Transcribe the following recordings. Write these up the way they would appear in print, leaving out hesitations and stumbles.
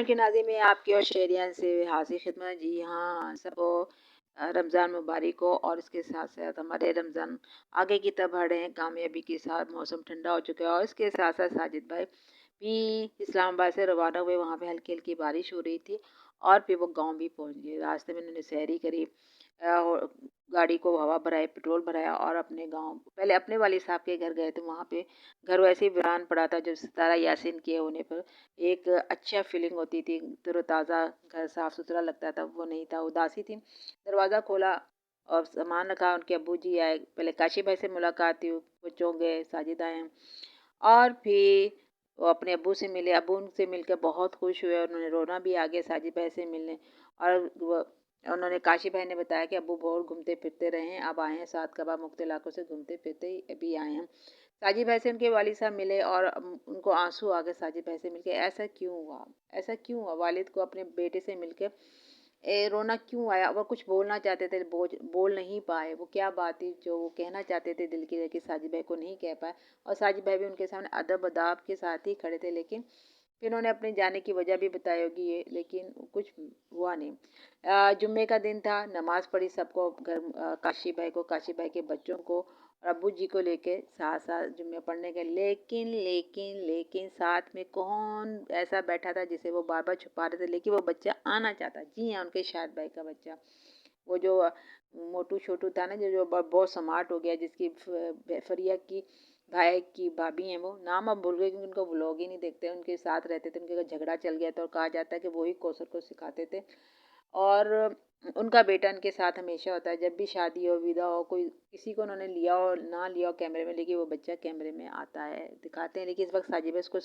के नाज़े में आपकी और शहरियान से हाज़िर खिदमत। जी हाँ, सबको रमज़ान मुबारक हो और इसके साथ-साथ हमारे रमज़ान आगे की तरफ बढ़ रहे हैं कामयाबी के साथ। मौसम ठंडा हो चुका है और इसके साथ-साथ साजिद भाई भी इस्लामाबाद से रवाना हुए। वहाँ पे हल्की-हल्की बारिश हो रही थी और फिर वो गाँव भी पहुँच गए। रास्ते में उन्होंने सैरी करी, अ, गाड़ी को हवा भराई, पेट्रोल भराया और अपने गाँव पहले अपने वालिद साहब के घर गए थे। वहाँ पे घर वैसे ही वीरान पड़ा था। जो सितारा यासीन के होने पर एक अच्छा फीलिंग होती थी, तरोताज़ा, घर साफ-सुथरा लगता था, वो नहीं था, उदासी थी। दरवाज़ा खोला और सामान रखा, उनके अब्बूजी आए, पहले काशी भाई से मुलाकात हुई, वो चौंक गए, साजिद आए हैं और फिर वो अपने अब्बू से मिले, अब्बू उनसे मिलकर बहुत खुश हुए और उन्होंने रोना भी आ गया साजिद भाई से मिलने। और वो उन्होंने काशी भाई ने बताया कि अब्बू बहुत घूमते-फिरते रहे हैं, अब आए हैं सात कबा मुख्त इलाकों से घूमते-फिरते अभी आए हैं। साजिद भाई से उनके वालिद साहब मिले और उनको आंसू आ गए साजिद भाई से मिलके। ऐसा क्यों हुआ? ऐसा क्यों हुआ? वालिद को अपने बेटे से मिलके रोना क्यों आया? वो कुछ बोलना चाहते थे, बोल नहीं पाए। वो क्या बात थी जो वो कहना चाहते थे दिल की, लेकिन साजिद भाई को नहीं कह पाए और साजिद भाई भी उनके सामने अदब-अदाब के साथ ही खड़े थे। लेकिन फिर उन्होंने अपने जाने की वजह भी बताई होगी ये, लेकिन कुछ हुआ नहीं। जुम्मे का दिन था, नमाज़ पढ़ी सबको, काशी भाई को, काशी भाई के बच्चों को और अब्बू जी को लेके साथ-साथ जुम्मे पढ़ने गए। लेकिन साथ में कौन ऐसा बैठा था जिसे वो बार-बार छुपा रहे थे, लेकिन वो बच्चा आना चाहता। जी हाँ, उनके शाहिद भाई का बच्चा। वो जो मोटू-छोटू था ना, जो बहुत स्मार्ट हो गया, जिसकी फरिया की भाई की भाभी हैं वो, नाम अब भूल गई क्योंकि उनको व्लॉग ही नहीं देखते, उनके साथ रहते थे, उनके घर झगड़ा चल गया था और कहा जाता है कि वो ही कौसर को सिखाते थे। और उनका बेटा उनके साथ हमेशा होता है, जब भी शादी हो, विदा हो, कोई किसी को उन्होंने लिया हो ना लिया हो कैमरे में, लेकिन वो बच्चा कैमरे में आता है, दिखाते हैं। लेकिन इस वक्त साजिब उसको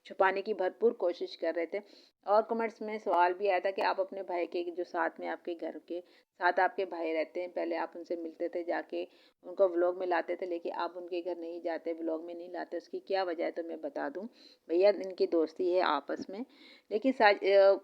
छुपाने की भरपूर कोशिश कर रहे थे और कमेंट्स में सवाल भी आया था कि आप अपने भाई के जो साथ में आपके घर के साथ आपके भाई रहते हैं, पहले आप उनसे मिलते थे जाके, उनको व्लॉग में लाते थे, लेकिन आप उनके घर नहीं जाते, व्लॉग में नहीं लाते, उसकी क्या वजह है? तो मैं बता दूं भैया, इनकी दोस्ती है आपस में। लेकिन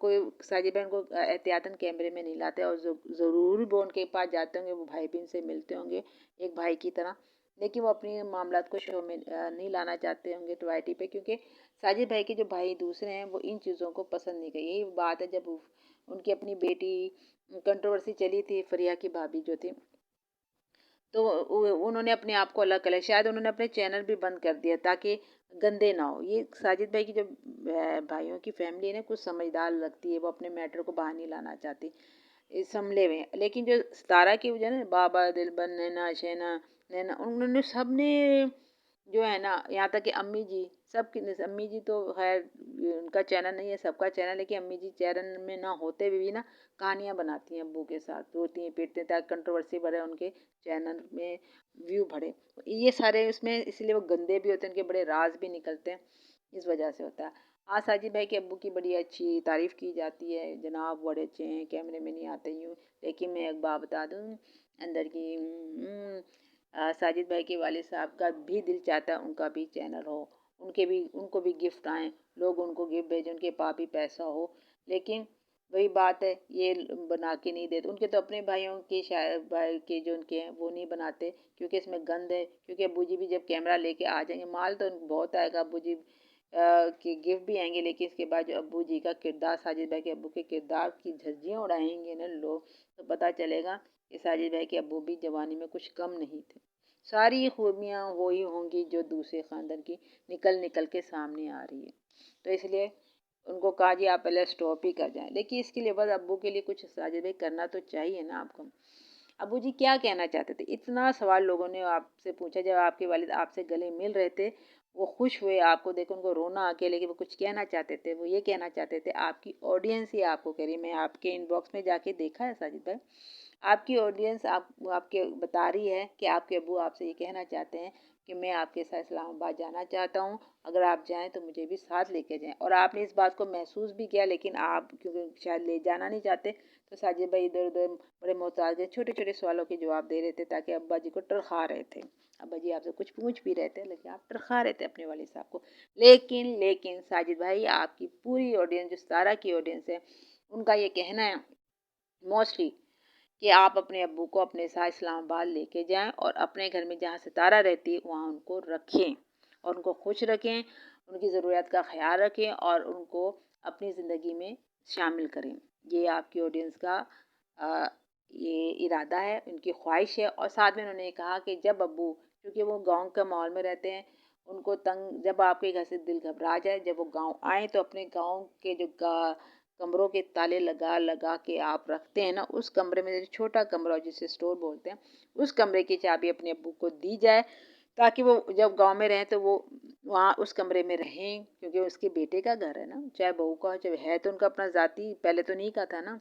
कोई साजिद बहन को एहतियातन कैमरे में नहीं लाते और ज़रूर वो उनके पास जाते होंगे, वो भाई बहन से मिलते होंगे एक भाई की तरह। लेकिन वो अपनी मामलात को शो में नहीं लाना चाहते होंगे टीआरपी पे, क्योंकि साजिद भाई के जो भाई दूसरे हैं वो इन चीज़ों को पसंद नहीं करते। यही बात है, जब उनकी अपनी बेटी कंट्रोवर्सी चली थी, फरिया की भाभी जो थी, तो उन्होंने अपने आप को अलग कर लिया। शायद उन्होंने अपने चैनल भी बंद कर दिया ताकि गंदे ना हो। ये साजिद भाई की जो भाइयों की फैमिली है ना, कुछ समझदार लगती है, वो अपने मैटर को बाहर नहीं लाना चाहती, संभले हुए हैं। लेकिन जो सितारा की वजह ना, बाबा दिलबर, नैना शैना, नैना, उन्होंने सब ने जो है ना, यहाँ तक कि अम्मी जी, सब की अम्मी जी तो खैर उनका चैनल नहीं है, सबका चैनल, लेकिन अम्मी जी चैनल में ना होते हुए भी ना कहानियाँ बनाती हैं अब्बू के साथ, रोती हैं पीटते हैं ताकि कंट्रोवर्सी बढ़े, उनके चैनल में व्यू बढ़े। ये सारे उसमें इसलिए वो गंदे भी होते हैं, उनके बड़े राज भी निकलते हैं, इस वजह से होता है। हाँ, साजिद भाई के अब्बू की बड़ी अच्छी तारीफ़ की जाती है, जनाब बड़े अच्छे हैं, कैमरे में नहीं आते यूँ। लेकिन मैं एक बात बता दूँ अंदर की, साजिद भाई के वालिद साहब का भी दिल चाहता है उनका भी चैनल हो, उनको भी गिफ्ट आएँ, लोग उनको गिफ्ट भेजें, उनके पास भी पैसा हो। लेकिन वही बात है, ये बना के नहीं देते। उनके तो अपने भाइयों के, शायद भाई के जो उनके हैं वो नहीं बनाते, क्योंकि इसमें गंद है। क्योंकि अब्बू जी भी जब कैमरा लेके आ जाएंगे, माल तो बहुत आएगा, अब्बू जी के गिफ्ट भी आएंगे, लेकिन इसके बाद जो अब्बू जी का किरदार, साजिद भाई के अब्बू के किरदार की धज्जियाँ उड़ाएंगे ना लोग, तो पता चलेगा कि साजिद भाई के अब्बू भी जवानी में कुछ कम नहीं थे। सारी खूबियाँ वही होंगी जो दूसरे ख़ानदान की निकल निकल के सामने आ रही है। तो इसलिए उनको कहा जी आप पहले स्टॉप ही कर जाएं। लेकिन इसके लिए बस अब्बू के लिए कुछ साजिद भाई करना तो चाहिए ना आपको। अब्बू जी क्या कहना चाहते थे? इतना सवाल लोगों ने आपसे पूछा। जब आपके वालिद आपसे गले मिल रहे थे, वो खुश हुए आपको देख, उनको रोना आ गया, लेकिन वो कुछ कहना चाहते थे। वो ये कहना चाहते थे, आपकी ऑडियंस ही आपको कह रही है। मैं आपके इनबॉक्स में जाके देखा है साजिद भाई, आपकी ऑडियंस आपके बता रही है कि आपके अब्बू आपसे ये कहना चाहते हैं कि मैं आपके साथ इस्लामाबाद जाना चाहता हूँ, अगर आप जाएं तो मुझे भी साथ लेके जाएं। और आपने इस बात को महसूस भी किया, लेकिन आप क्योंकि शायद ले जाना नहीं चाहते, तो साजिद भाई इधर उधर बड़े मोहताज के छोटे छोटे सवालों के जवाब दे रहे थे, ताकि अब्बा जी को टरखा रहे थे। अब्बा जी आपसे कुछ पूछ भी रहे थे, लेकिन आप टरखा रहे थे अपने वाले साहब को। लेकिन साजिद भाई, आपकी पूरी ऑडियंस, जो सारा की ऑडियंस है, उनका ये कहना है मोस्टली कि आप अपने अब्बू को अपने साथ इस्लामाबाद लेके जाएं और अपने घर में जहाँ सितारा रहती है वहाँ उनको रखें और उनको खुश रखें, उनकी ज़रूरत का ख्याल रखें और उनको अपनी ज़िंदगी में शामिल करें। ये आपकी ऑडियंस का अ, ये इरादा है, उनकी ख्वाहिश है। और साथ में उन्होंने कहा कि जब अब्बू, क्योंकि वो गाँव के माहौल में रहते हैं, उनको तंग, जब आपके घर से दिल घबरा जाए, जब वो गाँव आएँ तो अपने गाँव के जो कमरों के ताले लगा लगा के आप रखते हैं ना, उस कमरे में जो छोटा कमरा जिसे स्टोर बोलते हैं, उस कमरे की चाबी अपने अब्बू को दी जाए, ताकि वो जब गाँव में रहें तो वो वहाँ उस कमरे में रहें, क्योंकि उसके बेटे का घर है ना, चाहे बहू का हो, चाहे है तो उनका अपना ज़ाती, पहले तो नहीं का था ना,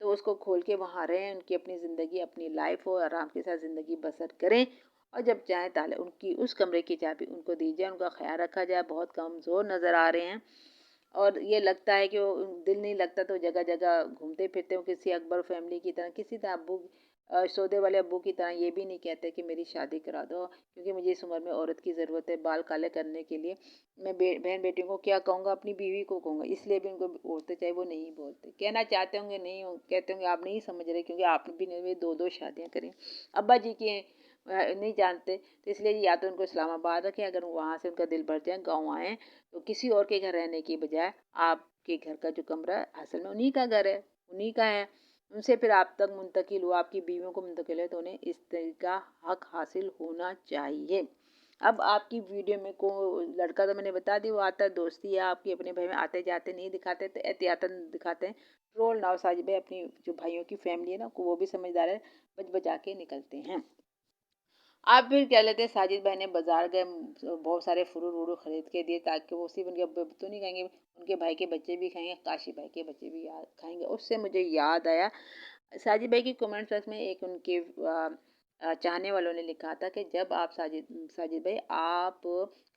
तो उसको खोल के वहाँ रहें, उनकी अपनी ज़िंदगी, अपनी लाइफ हो, आराम के साथ ज़िंदगी बसर करें। और जब चाहें ताले उनकी उस कमरे की चाबी उनको दी जाए, उनका ख्याल रखा जाए। बहुत कमज़ोर नज़र आ रहे हैं और ये लगता है कि वो दिल नहीं लगता, तो जगह जगह घूमते फिरते हो, किसी अकबर फैमिली की तरह, किसी तरह अब्बू, सौदे वाले अब्बू की तरह ये भी नहीं कहते कि मेरी शादी करा दो, क्योंकि मुझे इस उम्र में औरत की ज़रूरत है बाल काले करने के लिए। मैं बहन बेटियों को क्या कहूँगा, अपनी बीवी को कहूँगा, इसलिए भी उनको बोलते, चाहे वो नहीं बोलते, कहना चाहते होंगे, नहीं कहते होंगे आप नहीं समझ रहे, क्योंकि आपने भी नहीं, दो दो शादियाँ करी। अब्बा जी की नहीं जानते, तो इसलिए या तो उनको इस्लामाबाद रखें, अगर वहाँ से उनका दिल भर जाए, गाँव आएँ, तो किसी और के घर रहने की बजाय आपके घर का जो कमरा है, असल में उन्हीं का घर है, उन्हीं का है, उनसे फिर आप तक मुंतकिल हुआ, आपकी बीवियों को मुंतकिल है, तो उन्हें इस तरह का हक हासिल होना चाहिए। अब आपकी वीडियो में को लड़का तो मैंने बता दी, वो आता है, दोस्ती है आपकी, अपने भाई में आते जाते नहीं दिखाते, तो एहतियातन दिखाते हैं। ट्रोल नाव साजिब भाई अपनी जो भाइयों की फैमिली है ना, को वो भी समझदार है, बच बचा के निकलते हैं। आप फिर क्या लेते हैं, साजिद भाई ने बाजार गए, बहुत सारे फ्रूट व्रूट खरीद के दिए, ताकि वो सिर्फ उनके अब्बू तो नहीं खाएंगे, उनके भाई के बच्चे भी खाएंगे, काशी भाई के बच्चे भी खाएंगे। उससे मुझे याद आया, साजिद भाई की कमेंट बॉक्स में एक उनके चाहने वालों ने लिखा था कि जब आप साजिद साजिद भाई आप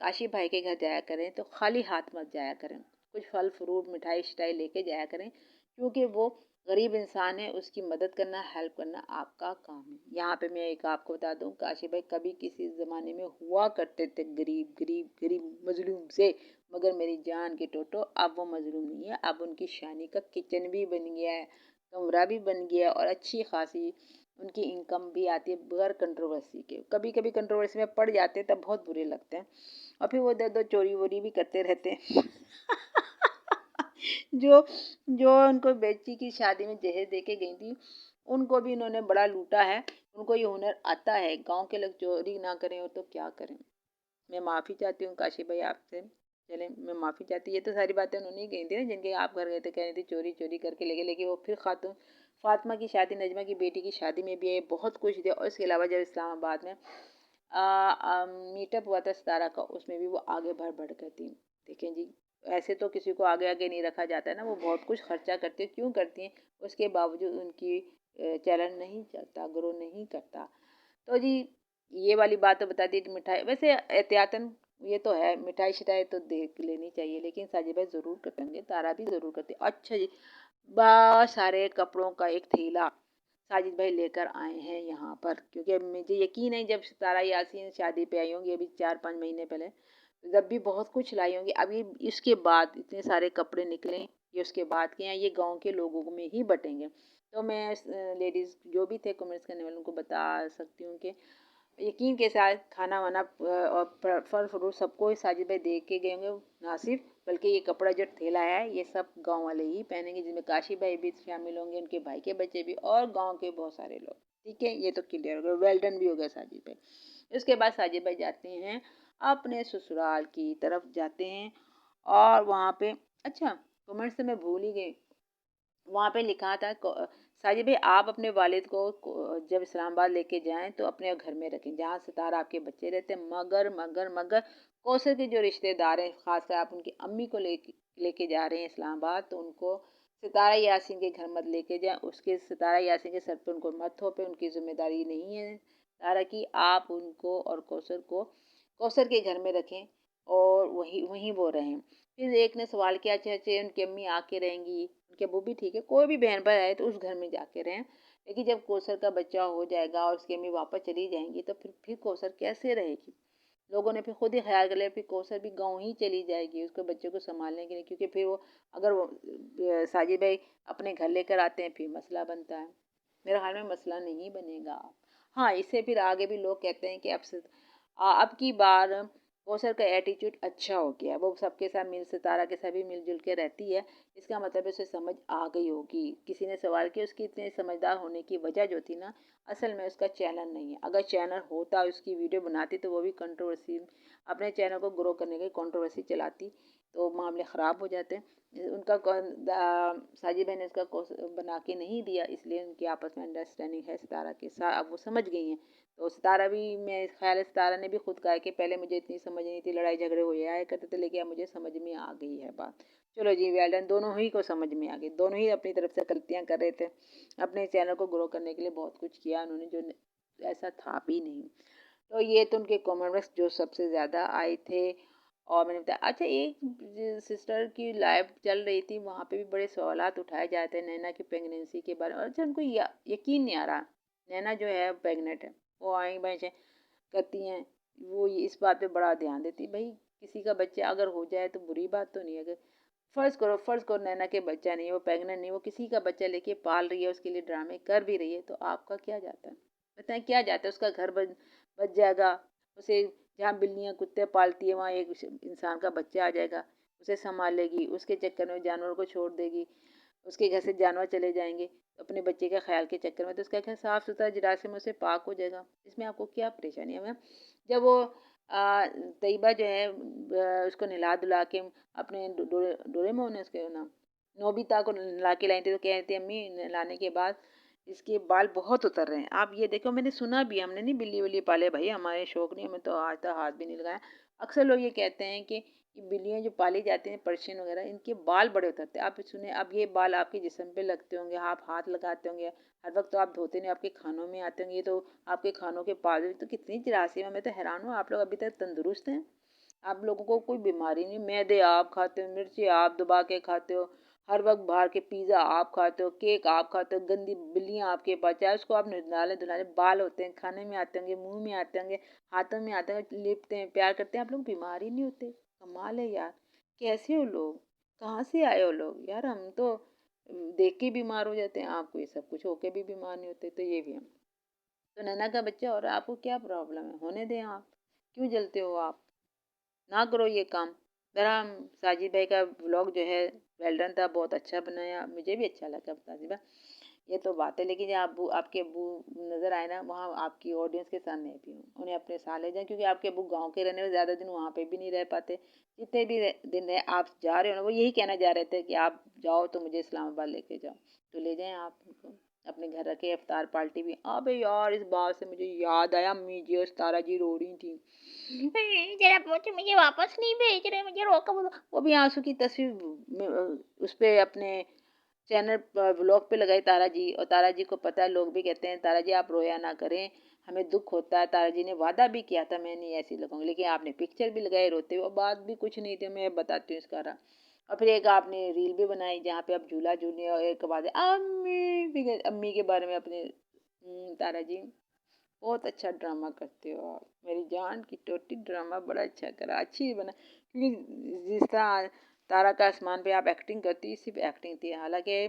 काशी भाई के घर जाया करें तो खाली हाथ मत जाया करें, कुछ फल फ्रूट मिठाई शिठाई लेके जाया करें, क्योंकि वो गरीब इंसान है, उसकी मदद करना, हेल्प करना आपका काम है। यहाँ पे मैं एक आपको बता दूँ, काशी भाई कभी किसी ज़माने में हुआ करते थे गरीब गरीब गरीब मजलूम से, मगर मेरी जान के टोटो अब वो मजलूम नहीं है, अब उनकी शानी का किचन भी बन गया है, कमरा भी बन गया और अच्छी खासी उनकी इनकम भी आती है बगैर कंट्रोवर्सी के। कभी कभी कंट्रोवर्सी में पड़ जाते हैं तब बहुत बुरे लगते हैं, और फिर वो दर दर चोरी वोरी भी करते रहते हैं। जो जो उनको बेची की शादी में जहेज दे के गई थी, उनको भी इन्होंने बड़ा लूटा है। उनको ये हुनर आता है, गांव के लोग चोरी ना करें और तो क्या करें। मैं माफ़ी चाहती हूँ काशी भाई आपसे, चलें मैं माफ़ी चाहती, ये तो सारी बातें उन्होंने ही कही थी ना, जिनके आप घर गए थे, कह रही थी चोरी चोरी करके लेके, लेकिन वो फिर खातून फातिमा की शादी, नजमा की बेटी की शादी में भी आए, बहुत कुछ दिया। और इसके अलावा जब इस्लामाबाद में मीटअप हुआ था सितारा का, उसमें भी वो आगे बढ़ बढ़ कर थी। देखें जी, ऐसे तो किसी को आगे आगे नहीं रखा जाता है ना, वो बहुत कुछ खर्चा करती है, क्यों करती हैं, उसके बावजूद उनकी चैनल नहीं चलता, ग्रो नहीं करता। तो जी ये वाली बात तो बता दी। मिठाई वैसे एहतियातन ये तो है, मिठाई शिठाई तो देख लेनी चाहिए, लेकिन साजिद भाई ज़रूर करेंगे, तारा भी ज़रूर करते। अच्छा जी, बहुत सारे कपड़ों का एक थैला साजिद भाई लेकर आए हैं यहाँ पर, क्योंकि अब मुझे यकीन है जब सितारा यासीन शादी पे आई होंगी अभी 4-5 महीने पहले, जब भी बहुत कुछ लाई होंगी, अभी इसके बाद इतने सारे कपड़े निकले, ये उसके बाद के हैं, ये गांव के लोगों में ही बटेंगे। तो मैं लेडीज़ जो भी थे कमेंट्स करने वालों को बता सकती हूँ कि यकीन के साथ खाना वाना और फल फ्रूट सबको साजिद भाई दे के गए होंगे, ना सिर्फ, बल्कि ये कपड़ा जो थैला है ये सब गांव वाले ही पहनेंगे, जिसमें काशी भाई भी शामिल होंगे, उनके भाई के बच्चे भी और गांव के बहुत सारे लोग। ठीक है, ये तो क्लियर हो गया, वेल डन भी हो गया साजिद भाई। इसके बाद साजिद भाई जाते हैं अपने ससुराल की तरफ जाते हैं, और वहाँ पे अच्छा कमेंट्स से मैं भूल ही गई, वहाँ पे लिखा था साजिद भाई आप अपने वालिद को जब इस्लामाबाद लेके जाएं तो अपने घर में रखें जहाँ सितारा आपके बच्चे रहते हैं, मगर मगर मगर कौसर के जो रिश्तेदार हैं, खासकर आप उनकी अम्मी को लेके जा रहे हैं इस्लामाबाद, तो उनको सितारा यासीन के घर मत लेके जाएं, उसके सितारा यासीन के सर पे उनको मत थोपें, उनकी जिम्मेदारी नहीं है सितारा की, आप उनको और कौसर को कौसर के घर में रखें और वहीं वहीं वो रहें। फिर एक ने सवाल किया, अच्छा अच्छा उनकी अम्मी आके रहेंगी, उनके अबू भी ठीक है, कोई भी बहन भाई आए तो उस घर में जाके रहें, लेकिन जब कौसर का बच्चा हो जाएगा और उसकी अम्मी वापस चली जाएंगी तो फिर कौसर कैसे रहेगी। लोगों ने फिर खुद ही ख्याल कर लिया, फिर कौसर भी गाँव ही चली जाएगी उसके बच्चे को संभालने के लिए, क्योंकि फिर वो अगर वो साजिद भाई अपने घर लेकर आते हैं फिर मसला बनता है। मेरे ख्याल में मसला नहीं बनेगा। हाँ, इससे फिर आगे भी लोग कहते हैं कि अब की बार कौसर का एटीट्यूड अच्छा हो गया, वो सबके साथ सितारा के साथ भी मिलजुल के रहती है। इसका मतलब उसे समझ आ गई होगी। किसी ने सवाल किया उसकी इतने समझदार होने की वजह जो थी ना, असल में उसका चैनल नहीं है। अगर चैनल होता, उसकी वीडियो बनाती, तो वो भी कंट्रोवर्सी, अपने चैनल को ग्रो करने की कंट्रोवर्सी चलाती, तो मामले ख़राब हो जाते। उनका साजिद भाई ने इसका बना के नहीं दिया, इसलिए उनकी आपस में अंडरस्टैंडिंग है सितारा के साथ। अब वो समझ गई हैं। तो सितारा भी, मैं ख्याल है सितारा ने भी खुद कहा कि पहले मुझे इतनी समझ नहीं थी, लड़ाई झगड़े हो आया करते थे, लेकिन अब मुझे समझ में आ गई है बात। चलो जी, वेल डन, दोनों ही को समझ में आ गई। दोनों ही अपनी तरफ से गलतियाँ कर रहे थे। अपने चैनल को ग्रो करने के लिए बहुत कुछ किया उन्होंने, जो ऐसा था भी नहीं। तो ये तो उनके कमेंट्स जो सबसे ज़्यादा आए थे। और मैंने बताया, अच्छा, एक सिस्टर की लाइव चल रही थी, वहाँ पे भी बड़े सवालात उठाए जाते हैं नैना की प्रेगनेंसी के बारे में। अच्छा, उनको यकीन नहीं आ रहा नैना जो है प्रेग्नेंट है। वो आई भाई करती हैं, वो इस बात पे बड़ा ध्यान देती, भाई किसी का बच्चा अगर हो जाए तो बुरी बात तो नहीं है। अगर फ़र्ज़ करो नैना के बच्चा नहीं है, वो प्रेग्नेंट नहीं, वो किसी का बच्चा लेके पाल रही है, उसके लिए ड्रामे कर भी रही है, तो आपका क्या जाता है? बताएं, क्या जाता है? उसका घर बच जाएगा। उसे जहाँ बिल्लियाँ कुत्ते पालती है वहाँ एक इंसान का बच्चा आ जाएगा, उसे संभालेगी, उसके चक्कर में जानवरों को छोड़ देगी, उसके घर से जानवर चले जाएंगे अपने बच्चे के ख्याल के चक्कर में, तो उसका घर साफ़ सुथरा जरासीम से पाक हो जाएगा। इसमें आपको क्या परेशानी है मैम? जब वो तैयबा जो है उसको नहला धुला के अपने डोरेमोन है उसके नाम, नोबिता को नहला के लाई थी, तो कह रही थी अम्मी नहलाने के बाद इसके बाल बहुत उतर रहे हैं। आप ये देखो, मैंने सुना भी, हमने नहीं बिल्ली विल्ली पाले भाई, हमारे शौक नहीं, हमें तो आज तक हाथ भी नहीं लगाया। अक्सर लोग ये कहते हैं कि ये बिल्लियाँ जो पाली जाती हैं पर्शियन वगैरह, इनके बाल बड़े उतरते हैं। आप सुने, अब ये बाल आपके जिस्म पे लगते होंगे, आप हाथ लगाते होंगे, हर वक्त तो आप धोते नहीं, आपके खानों में आते होंगे, ये तो आपके खानों के पास भी तो कितनी जरासीम है। मैं तो हैरान हूँ, आप लोग अभी तक तंदुरुस्त हैं। आप लोगों को कोई बीमारी नहीं। मैदे आप खाते हो, मिर्ची आप दबा के खाते हो, हर वक्त बाहर के पिज़्ज़ा आप खाते हो, केक आप खाते हो, गंदी बिल्लियाँ आपके पास, चाहे उसको आप नहलाने धुलाने, बाल होते हैं, खाने में आते होंगे, मुंह में आते होंगे, हाथों में आते होंगे, लिपते हैं, प्यार करते हैं, आप लोग बीमार ही नहीं होते। कमाल है यार, कैसे हो लोग? कहाँ से आए हो लोग यार? हम तो देख के बीमार हो जाते हैं, आपको ये सब कुछ होके भी बीमार नहीं होते, तो ये भी हम। तो नैना का बच्चा और आपको क्या प्रॉब्लम है? होने दें आप, क्यों जलते हो आप? ना करो ये काम। ज़रा साजिद भाई का व्लॉग जो है वेल डन था, बहुत अच्छा बनाया, मुझे भी अच्छा लगा साजिद भाई। ये तो बात है, लेकिन जहाँ अबू आपके अबू नज़र आए ना, वहाँ आपकी ऑडियंस के साथ मैं भी हूँ, उन्हें अपने साथ ले जाएं, क्योंकि आपके अबू गांव के रहने में ज़्यादा दिन वहाँ पे भी नहीं रह पाते। जितने भी दिन रहे आप जा रहे हो ना, वो यही कहना जा रहे थे कि आप जाओ तो मुझे इस्लामाबाद लेके जाओ, तो ले जाएं आप उनको अपने घर रखे। इफ्तार पार्टी भी, अबे यार इस बात से मुझे याद आया, अम्मी जी और तारा जी रो रही थी, जरा मुझे मुझे वापस नहीं भेज रहे, मुझे रोका बोलो। वो भी आंसू की तस्वीर उस पे अपने चैनल पर व्लॉग पे लगाई तारा जी, और तारा जी को पता है, लोग भी कहते हैं तारा जी आप रोया ना करें, हमें दुख होता है। तारा जी ने वादा भी किया था मैं नहीं ऐसी लगाऊंगी, लेकिन आपने पिक्चर भी लगाई रोते हुए, बात भी कुछ नहीं थी, मैं बताती हूँ इसका रहा। और फिर एक आपने रील भी बनाई जहाँ पे आप झूला झूले, और एक बाद अम्मी अम्मी के बारे में अपने तारा जी बहुत अच्छा ड्रामा करते हो आप, मेरी जान की टोटी, ड्रामा बड़ा अच्छा करा, अच्छी बना। क्योंकि जिस तरह तारा का आसमान पे आप एक्टिंग करती, सिर्फ एक्टिंग थी। हालांकि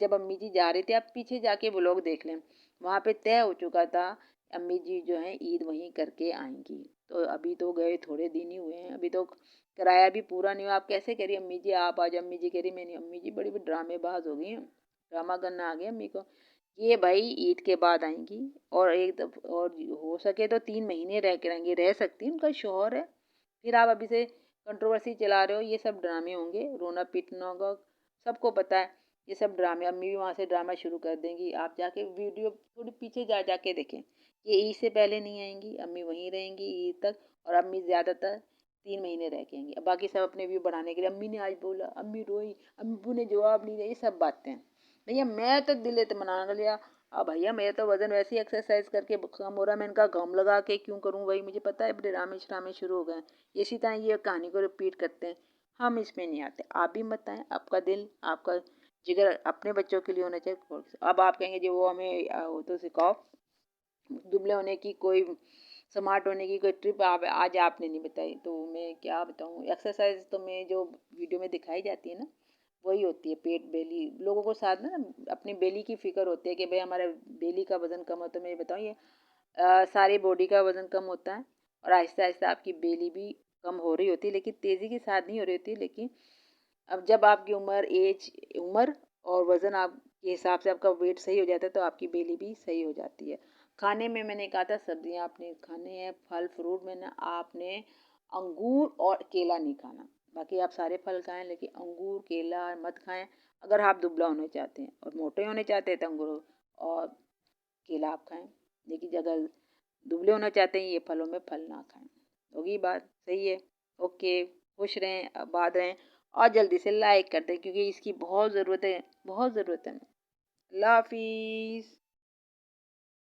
जब अम्मी जी जा रही थी, आप पीछे जाके वो लोग देख लें, वहाँ पे तय हो चुका था अम्मी जी जो है ईद वहीं करके आएंगी। तो अभी तो गए थोड़े दिन ही हुए हैं, अभी तो किराया भी पूरा नहीं हुआ। आप कैसे कह रही अम्मी जी आप आज? अम्मी जी कह रही मैं नहीं। अम्मी जी बड़ी ड्रामेबाज हो गई हैं, ड्रामा करना आ गया अम्मी को। ये भाई ईद के बाद आएंगी, और और हो सके तो 3 महीने रह के रहेंगी, रह सकती, उनका शौहर है। फिर आप अभी से कंट्रोवर्सी चला रहे हो, ये सब ड्रामे होंगे, रोना पीटना होगा, सबको पता है ये सब ड्रामे। अम्मी भी वहाँ से ड्रामा शुरू कर देंगी, आप जाके वीडियो थोड़ी पीछे जाके देखें। ये ईद से पहले नहीं आएंगी, अम्मी वहीं रहेंगी ईद तक, और अम्मी ज़्यादातर 3 महीने रह के आएंगी। अब बाकी सब अपने व्यू बढ़ाने के लिए, अम्मी ने आज बोला, अम्मी रोई, अम्बू ने जवाब नहीं दिया, ये सब बातें हैं। भैया मैं तो दिल इत्मीनान कर लिया। अब भैया मेरा तो वजन वैसे ही एक्सरसाइज करके कम हो रहा है, मैं इनका गम लगा के क्यों करूँ? भाई मुझे पता है ड्रामे श्रामे शुरू हो गए, इसी तरह ये कहानी को रिपीट करते हैं, हम इसमें नहीं आते। आप भी मत आएँ, आपका दिल आपका जिगर अपने बच्चों के लिए होना चाहिए। अब आप कहेंगे जी वो हमें वो तो सिखाओ दुबले होने की, कोई स्मार्ट होने की कोई ट्रिप आप आज आपने नहीं बताई, तो मैं क्या बताऊँ? एक्सरसाइज तो मैं जो वीडियो में दिखाई जाती है ना, वही होती है। पेट बेली लोगों को साथ ना अपनी बेली की फिक्र होती है कि भाई हमारे बेली का वज़न कम हो, तो मैं बताऊँ ये सारी बॉडी का वज़न कम होता है, और आहिस्ता आहिस्ता आपकी बेली भी कम हो रही होती है, लेकिन तेज़ी के साथ नहीं हो रही होती। लेकिन अब जब आपकी उम्र और वज़न आप के हिसाब से आपका वेट सही हो जाता है तो आपकी बेली भी सही हो जाती है। खाने में मैंने कहा था सब्जियां आपने खाने हैं, फल फ्रूट में ना आपने अंगूर और केला नहीं खाना। बाकी आप सारे फल खाएं लेकिन अंगूर केला मत खाएं अगर आप दुबला होने चाहते हैं, और मोटे होने चाहते हैं तो अंगूर और केला आप खाएं। लेकिन अगर दुबले होना चाहते हैं ये फलों में फल ना खाएं। होगी बात सही है? ओके, खुश रहें, आबाद रहें, और जल्दी से लाइक कर दें क्योंकि इसकी बहुत ज़रूरत है, बहुत ज़रूरत है। अल्लाह हाफिज़।